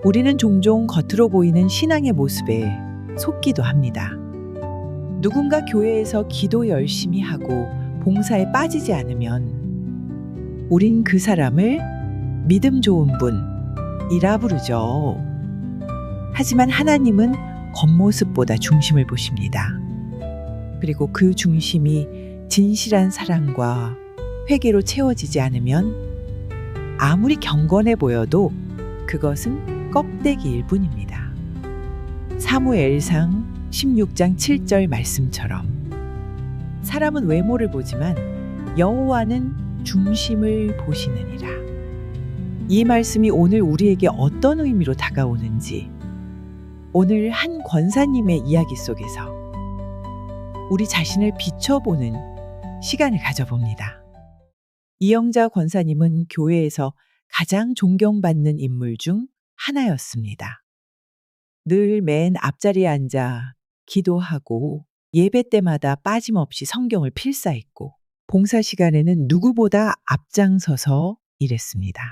우리는 종종 겉으로 보이는 신앙의 모습에 속기도 합니다. 누군가 교회에서 기도 열심히 하고 봉사에 빠지지 않으면 우린 그 사람을 믿음 좋은 분이라 부르죠. 하지만 하나님은 겉모습보다 중심을 보십니다. 그리고 그 중심이 진실한 사랑과 회개로 채워지지 않으면 아무리 경건해 보여도 그것은 껍데기일 뿐입니다. 사무엘상 16장 7절 말씀처럼 사람은 외모를 보지만 여호와는 중심을 보시느니라. 이 말씀이 오늘 우리에게 어떤 의미로 다가오는지 오늘 한 권사님의 이야기 속에서 우리 자신을 비춰보는 시간을 가져봅니다. 이영자 권사님은 교회에서 가장 존경받는 인물 중 하나였습니다. 늘 맨 앞자리에 앉아 기도하고 예배 때마다 빠짐없이 성경을 필사했고 봉사 시간에는 누구보다 앞장서서 일했습니다.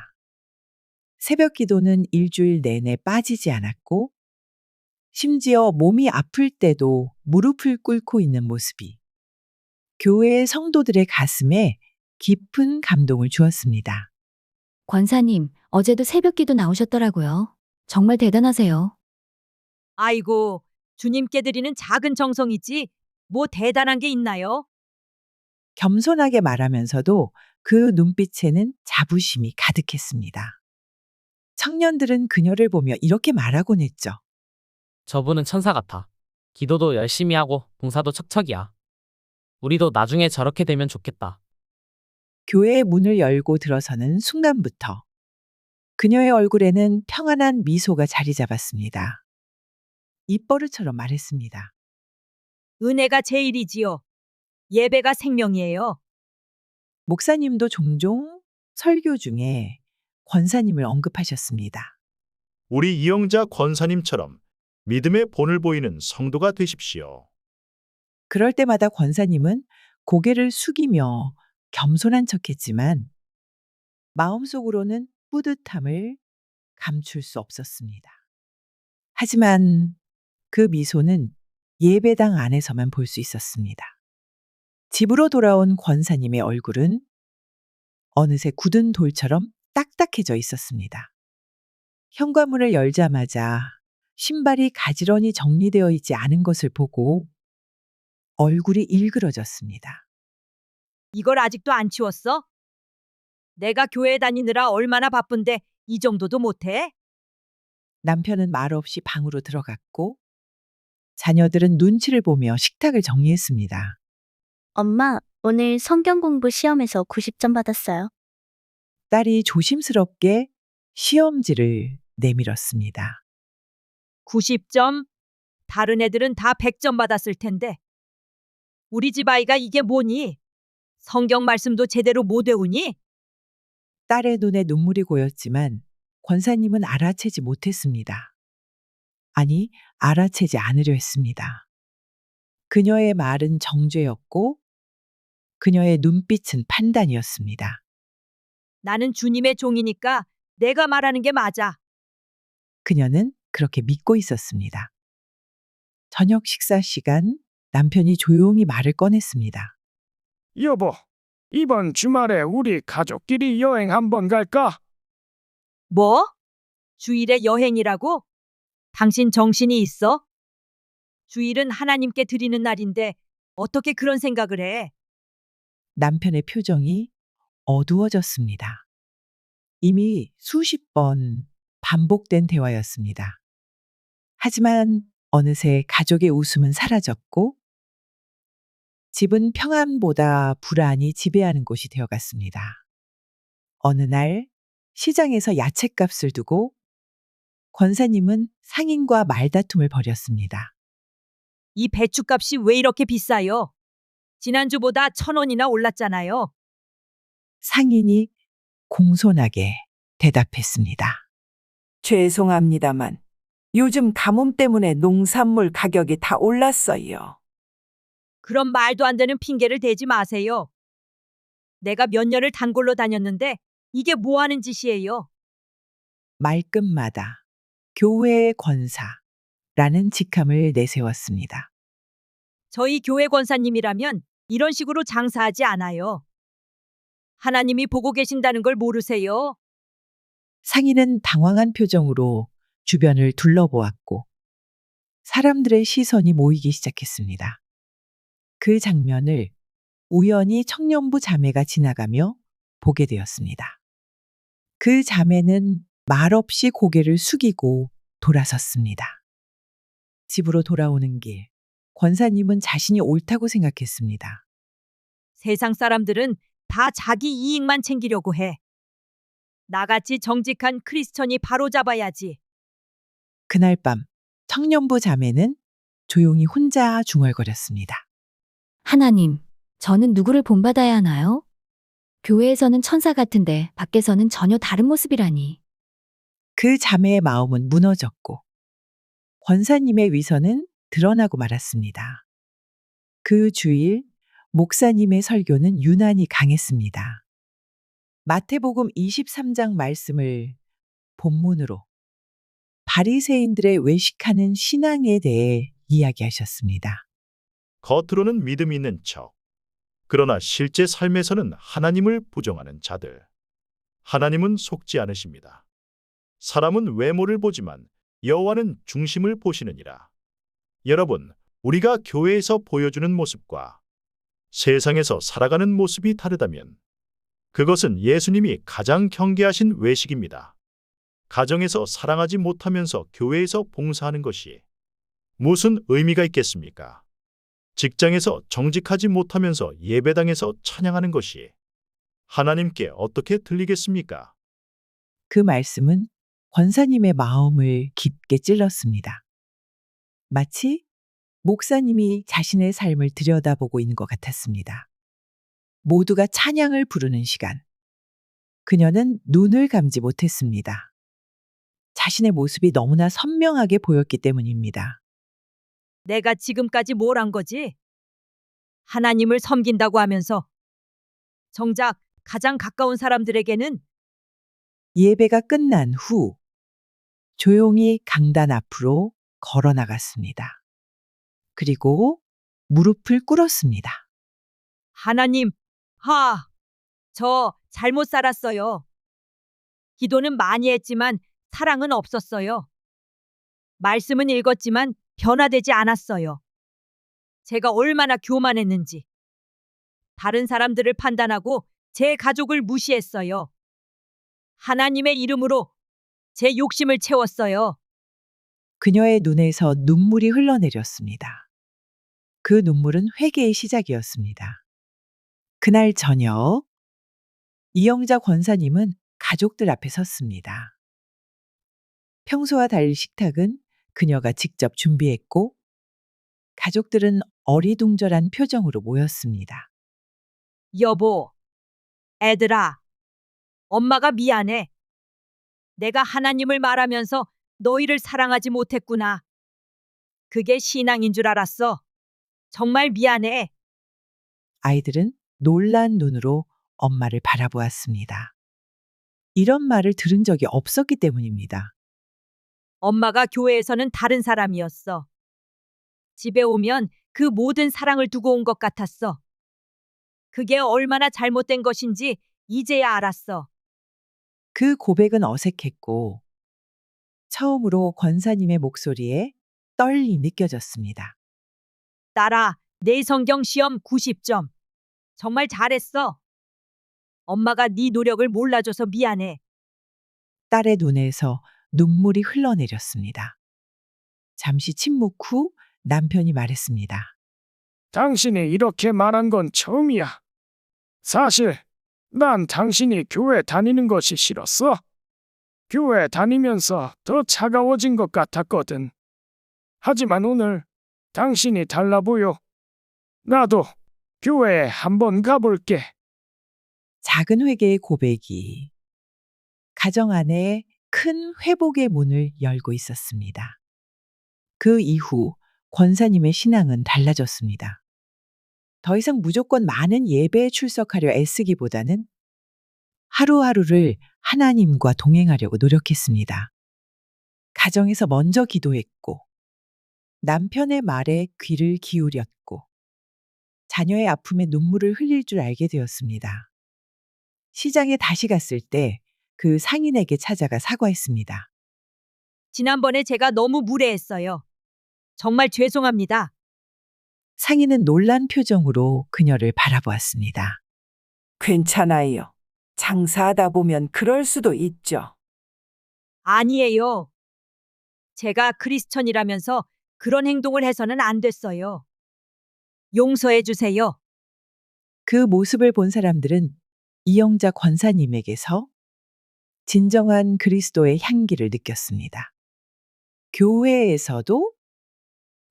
새벽 기도는 일주일 내내 빠지지 않았고 심지어 몸이 아플 때도 무릎을 꿇고 있는 모습이 교회의 성도들의 가슴에 깊은 감동을 주었습니다. 권사님, 어제도 새벽기도 나오셨더라고요. 정말 대단하세요. 아이고, 주님께 드리는 작은 정성이지 뭐 대단한 게 있나요? 겸손하게 말하면서도 그 눈빛에는 자부심이 가득했습니다. 청년들은 그녀를 보며 이렇게 말하곤 했죠. 저분은 천사 같아. 기도도 열심히 하고 봉사도 척척이야. 우리도 나중에 저렇게 되면 좋겠다. 교회의 문을 열고 들어서는 순간부터 그녀의 얼굴에는 평안한 미소가 자리 잡았습니다. 입버릇처럼 말했습니다. 은혜가 제일이지요. 예배가 생명이에요. 목사님도 종종 설교 중에 권사님을 언급하셨습니다. 우리 이영자 권사님처럼 믿음의 본을 보이는 성도가 되십시오. 그럴 때마다 권사님은 고개를 숙이며 겸손한 척했지만 마음속으로는 뿌듯함을 감출 수 없었습니다. 하지만 그 미소는 예배당 안에서만 볼 수 있었습니다. 집으로 돌아온 권사님의 얼굴은 어느새 굳은 돌처럼 딱딱해져 있었습니다. 현관문을 열자마자 신발이 가지런히 정리되어 있지 않은 것을 보고 얼굴이 일그러졌습니다. 이걸 아직도 안 치웠어? 내가 교회 다니느라 얼마나 바쁜데 이 정도도 못해? 남편은 말없이 방으로 들어갔고 자녀들은 눈치를 보며 식탁을 정리했습니다. 엄마, 오늘 성경 공부 시험에서 90점 받았어요. 딸이 조심스럽게 시험지를 내밀었습니다. 90점? 다른 애들은 다 100점 받았을 텐데. 우리 집 아이가 이게 뭐니? 성경 말씀도 제대로 못 외우니? 딸의 눈에 눈물이 고였지만 권사님은 알아채지 못했습니다. 아니, 알아채지 않으려 했습니다. 그녀의 말은 정죄였고 그녀의 눈빛은 판단이었습니다. 나는 주님의 종이니까 내가 말하는 게 맞아. 그녀는 그렇게 믿고 있었습니다. 저녁 식사 시간 남편이 조용히 말을 꺼냈습니다. 여보, 이번 주말에 우리 가족끼리 여행 한번 갈까? 뭐? 주일에 여행이라고? 당신 정신이 있어? 주일은 하나님께 드리는 날인데 어떻게 그런 생각을 해? 남편의 표정이 어두워졌습니다. 이미 수십 번 반복된 대화였습니다. 하지만 어느새 가족의 웃음은 사라졌고 집은 평안보다 불안이 지배하는 곳이 되어갔습니다. 어느 날 시장에서 야채값을 두고 권사님은 상인과 말다툼을 벌였습니다. 이 배추값이 왜 이렇게 비싸요? 지난주보다 1,000원이나 올랐잖아요. 상인이 공손하게 대답했습니다. 죄송합니다만 요즘 가뭄 때문에 농산물 가격이 다 올랐어요. 그런 말도 안 되는 핑계를 대지 마세요. 내가 몇 년을 단골로 다녔는데 이게 뭐 하는 짓이에요? 말끝마다 교회의 권사라는 직함을 내세웠습니다. 저희 교회 권사님이라면 이런 식으로 장사하지 않아요. 하나님이 보고 계신다는 걸 모르세요? 상인은 당황한 표정으로 주변을 둘러보았고 사람들의 시선이 모이기 시작했습니다. 그 장면을 우연히 청년부 자매가 지나가며 보게 되었습니다. 그 자매는 말없이 고개를 숙이고 돌아섰습니다. 집으로 돌아오는 길, 권사님은 자신이 옳다고 생각했습니다. 세상 사람들은 다 자기 이익만 챙기려고 해. 나같이 정직한 크리스천이 바로잡아야지. 그날 밤 청년부 자매는 조용히 혼자 중얼거렸습니다. 하나님, 저는 누구를 본받아야 하나요? 교회에서는 천사 같은데 밖에서는 전혀 다른 모습이라니. 그 자매의 마음은 무너졌고 권사님의 위선은 드러나고 말았습니다. 그 주일 목사님의 설교는 유난히 강했습니다. 마태복음 23장 말씀을 본문으로 바리새인들의 외식하는 신앙에 대해 이야기하셨습니다. 겉으로는 믿음 있는 척. 그러나 실제 삶에서는 하나님을 부정하는 자들. 하나님은 속지 않으십니다. 사람은 외모를 보지만 여호와는 중심을 보시느니라. 여러분, 우리가 교회에서 보여주는 모습과 세상에서 살아가는 모습이 다르다면 그것은 예수님이 가장 경계하신 외식입니다. 가정에서 사랑하지 못하면서 교회에서 봉사하는 것이 무슨 의미가 있겠습니까? 직장에서 정직하지 못하면서 예배당에서 찬양하는 것이 하나님께 어떻게 들리겠습니까? 그 말씀은 권사님의 마음을 깊게 찔렀습니다. 마치 목사님이 자신의 삶을 들여다보고 있는 것 같았습니다. 모두가 찬양을 부르는 시간. 그녀는 눈을 감지 못했습니다. 자신의 모습이 너무나 선명하게 보였기 때문입니다. 내가 지금까지 뭘 한 거지? 하나님을 섬긴다고 하면서 정작 가장 가까운 사람들에게는 예배가 끝난 후 조용히 강단 앞으로 걸어 나갔습니다. 그리고 무릎을 꿇었습니다. 하나님, 저 잘못 살았어요. 기도는 많이 했지만 사랑은 없었어요. 말씀은 읽었지만 변화되지 않았어요. 제가 얼마나 교만했는지. 다른 사람들을 판단하고 제 가족을 무시했어요. 하나님의 이름으로 제 욕심을 채웠어요. 그녀의 눈에서 눈물이 흘러내렸습니다. 그 눈물은 회개의 시작이었습니다. 그날 저녁, 이영자 권사님은 가족들 앞에 섰습니다. 평소와 달리 식탁은 그녀가 직접 준비했고, 가족들은 어리둥절한 표정으로 모였습니다. 여보, 애들아, 엄마가 미안해. 내가 하나님을 말하면서 너희를 사랑하지 못했구나. 그게 신앙인 줄 알았어. 정말 미안해. 아이들은 놀란 눈으로 엄마를 바라보았습니다. 이런 말을 들은 적이 없었기 때문입니다. 엄마가 교회에서는 다른 사람이었어. 집에 오면 그 모든 사랑을 두고 온 것 같았어. 그게 얼마나 잘못된 것인지 이제야 알았어. 그 고백은 어색했고, 처음으로 권사님의 목소리에 떨림이 느껴졌습니다. 딸아, 내 성경 시험 90점. 정말 잘했어. 엄마가 네 노력을 몰라줘서 미안해. 딸의 눈에서 눈물이 흘러내렸습니다. 잠시 침묵 후 남편이 말했습니다. 당신이 이렇게 말한 건 처음이야. 사실 난 당신이 교회 다니는 것이 싫었어. 교회 다니면서 더 차가워진 것 같았거든. 하지만 오늘 당신이 달라 보여. 나도 교회에 한번 가볼게. 작은 회개의 고백이 가정 안에 큰 회복의 문을 열고 있었습니다. 그 이후 권사님의 신앙은 달라졌습니다. 더 이상 무조건 많은 예배에 출석하려 애쓰기보다는 하루하루를 하나님과 동행하려고 노력했습니다. 가정에서 먼저 기도했고, 남편의 말에 귀를 기울였고, 자녀의 아픔에 눈물을 흘릴 줄 알게 되었습니다. 시장에 다시 갔을 때 그 상인에게 찾아가 사과했습니다. 지난번에 제가 너무 무례했어요. 정말 죄송합니다. 상인은 놀란 표정으로 그녀를 바라보았습니다. 괜찮아요. 장사하다 보면 그럴 수도 있죠. 아니에요. 제가 크리스천이라면서 그런 행동을 해서는 안 됐어요. 용서해 주세요. 그 모습을 본 사람들은 이영자 권사님에게서 진정한 그리스도의 향기를 느꼈습니다. 교회에서도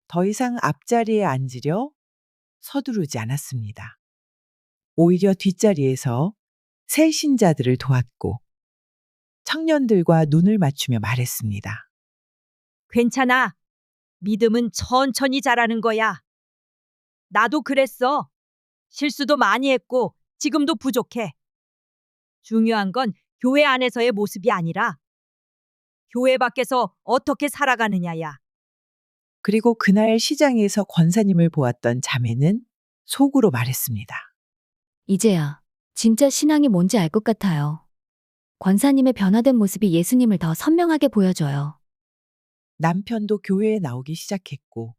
더 이상 앞자리에 앉으려 서두르지 않았습니다. 오히려 뒷자리에서 새 신자들을 도왔고 청년들과 눈을 맞추며 말했습니다. 괜찮아. 믿음은 천천히 자라는 거야. 나도 그랬어. 실수도 많이 했고 지금도 부족해. 중요한 건 교회 안에서의 모습이 아니라 교회 밖에서 어떻게 살아가느냐야. 그리고 그날 시장에서 권사님을 보았던 자매는 속으로 말했습니다. 이제야 진짜 신앙이 뭔지 알 것 같아요. 권사님의 변화된 모습이 예수님을 더 선명하게 보여줘요. 남편도 교회에 나오기 시작했고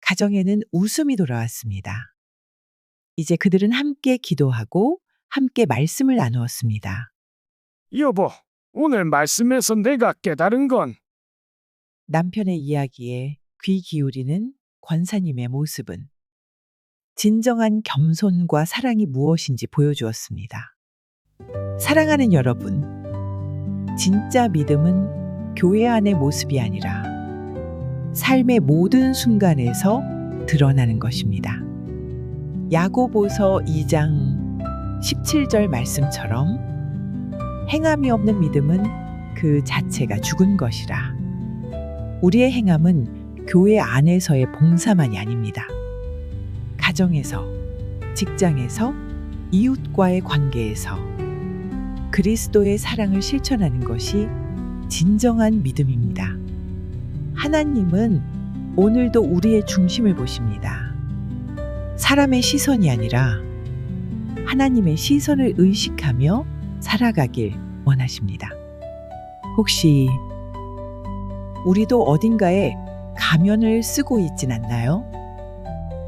가정에는 웃음이 돌아왔습니다. 이제 그들은 함께 기도하고 함께 말씀을 나누었습니다. 여보, 오늘 말씀에서 내가 깨달은 건 남편의 이야기에 귀 기울이는 권사님의 모습은 진정한 겸손과 사랑이 무엇인지 보여주었습니다. 사랑하는 여러분, 진짜 믿음은 교회 안의 모습이 아니라 삶의 모든 순간에서 드러나는 것입니다. 야고보서 2장 17절 말씀처럼 행함이 없는 믿음은 그 자체가 죽은 것이라. 우리의 행함은 교회 안에서의 봉사만이 아닙니다. 가정에서, 직장에서, 이웃과의 관계에서 그리스도의 사랑을 실천하는 것이 진정한 믿음입니다. 하나님은 오늘도 우리의 중심을 보십니다. 사람의 시선이 아니라 하나님의 시선을 의식하며 살아가길 원하십니다. 혹시 우리도 어딘가에 가면을 쓰고 있진 않나요?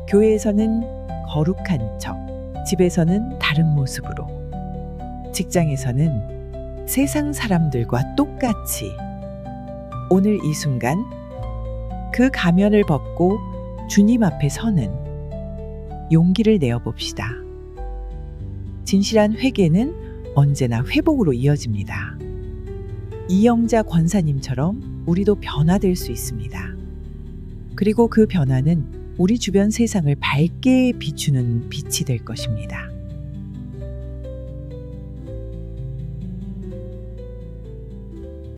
교회에서는 거룩한 척, 집에서는 다른 모습으로, 직장에서는 세상 사람들과 똑같이 오늘 이 순간 그 가면을 벗고 주님 앞에 서는 용기를 내어봅시다. 진실한 회개는 언제나 회복으로 이어집니다. 이영자 권사님처럼 우리도 변화될 수 있습니다. 그리고 그 변화는 우리 주변 세상을 밝게 비추는 빛이 될 것입니다.